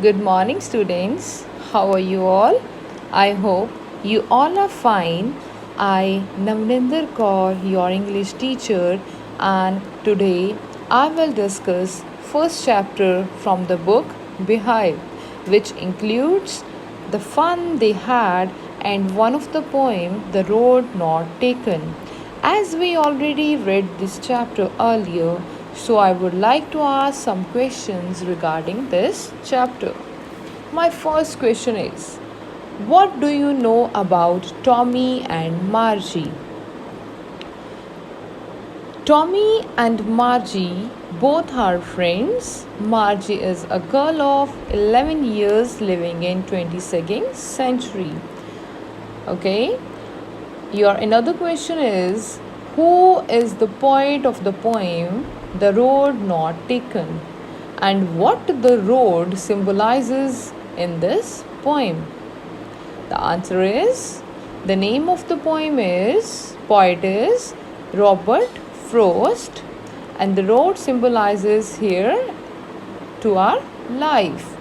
Good morning, students. How are you all? I hope you all are fine. I, Navninder Kaur, your English teacher, and today I will discuss first chapter from the book Behive, which includes the fun they had and one of the poem, The Road Not Taken. As we already read this chapter earlier, so I would like to ask some questions regarding this chapter. My first question is, what do you know about Tommy and Margie? Tommy and Margie both are friends. Margie is a girl of 11 years living in 22nd century. Okay? Your another question is, who is the poet of the poem The Road Not Taken, and what the road symbolizes in this poem? The answer is, the name of the poet is Robert Frost, and the road symbolizes here to our life.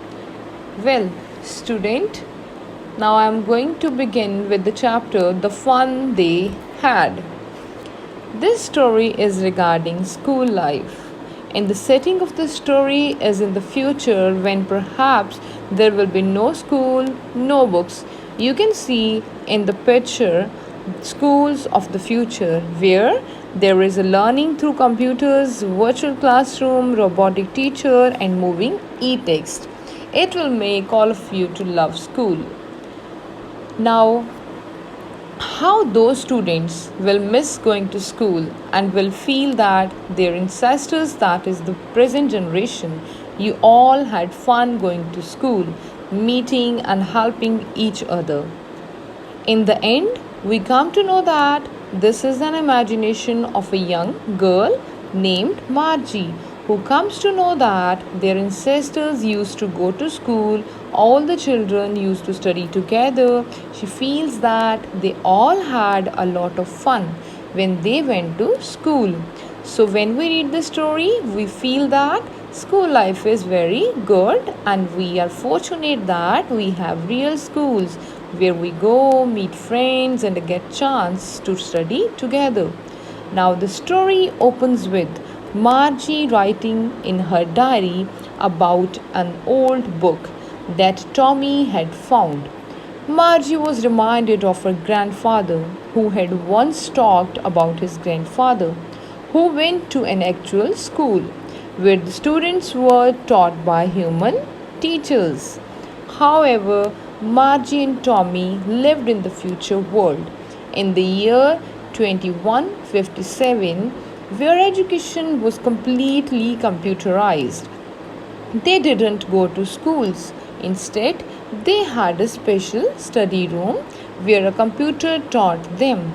Well, student, now I am going to begin with the chapter The Fun They Had. This story is regarding school life. And the setting of the story is in the future when perhaps there will be no school, no books. You can see in the picture schools of the future where there is a learning through computers, virtual classroom, robotic teacher, and moving e-text. It will make all of you to love school. Now, how those students will miss going to school and will feel that their ancestors, that is the present generation, you all had fun going to school, meeting and helping each other. In the end, we come to know that this is an imagination of a young girl named Margie, who comes to know that their ancestors used to go to school, all the children used to study together. She feels that they all had a lot of fun when they went to school. So when we read the story, we feel that school life is very good and we are fortunate that we have real schools where we go, meet friends and get chance to study together. Now the story opens with Margie writing in her diary about an old book that Tommy had found. Margie was reminded of her grandfather, who had once talked about his grandfather, who went to an actual school where the students were taught by human teachers. However, Margie and Tommy lived in the future world in the year 2157, where education was completely computerized. They didn't go to schools. Instead, they had a special study room where a computer taught them.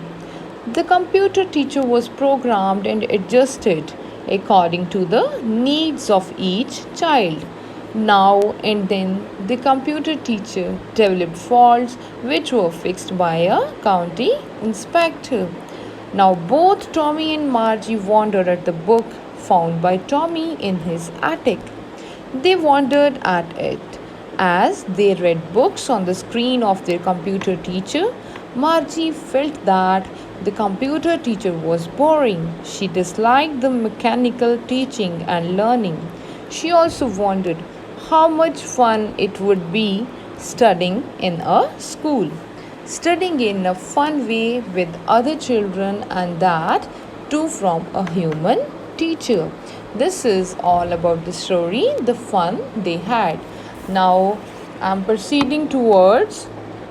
The computer teacher was programmed and adjusted according to the needs of each child. Now and then, the computer teacher developed faults which were fixed by a county inspector. Now, both Tommy and Margie wondered at the book found by Tommy in his attic. They wondered at it as they read books on the screen of their computer teacher. Margie felt that the computer teacher was boring. She disliked the mechanical teaching and learning. She also wondered how much fun it would be studying in a school, studying in a fun way with other children, and that too from a human teacher. This is all about the story, the fun they had. Now I'm proceeding towards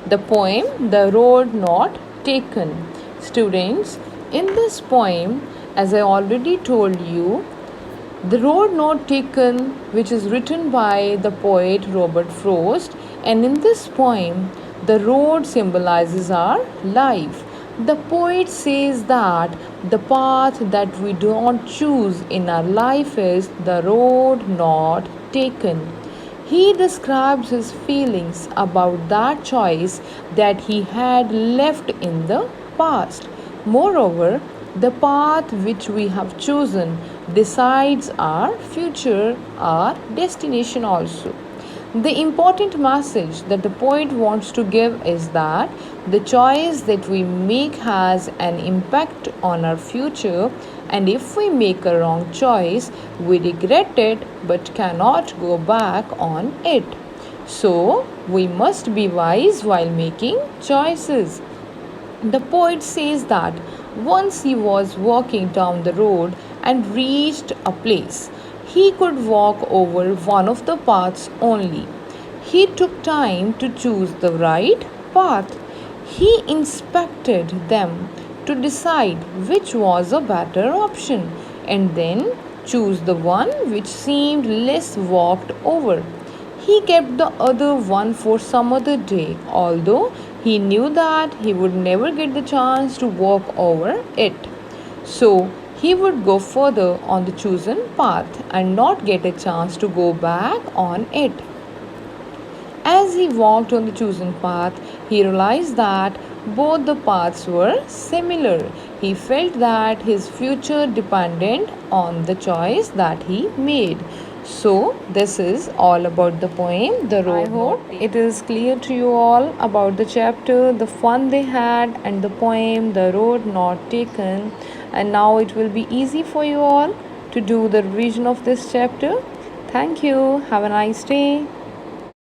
the poem The Road Not Taken. Students, in this poem, as I already told you, The Road Not Taken, which is written by the poet Robert Frost, and in this poem, the road symbolizes our life. The poet says that the path that we don't choose in our life is the road not taken. He describes his feelings about that choice that he had left in the past. Moreover, the path which we have chosen decides our future, our destination also. The important message that the poet wants to give is that the choice that we make has an impact on our future, and if we make a wrong choice, we regret it but cannot go back on it. So, we must be wise while making choices. The poet says that once he was walking down the road and reached a place. He could walk over one of the paths only. He took time to choose the right path. He inspected them to decide which was a better option and then choose the one which seemed less walked over. He kept the other one for some other day, although he knew that he would never get the chance to walk over it. So he would go further on the chosen path and not get a chance to go back on it. As he walked on the chosen path, he realized that both the paths were similar. He felt that his future depended on the choice that he made. So, this is all about the poem, The Road. I hope it is clear to you all about the chapter, the fun they had, and the poem, The Road Not Taken. And now it will be easy for you all to do the revision of this chapter. Thank you. Have a nice day.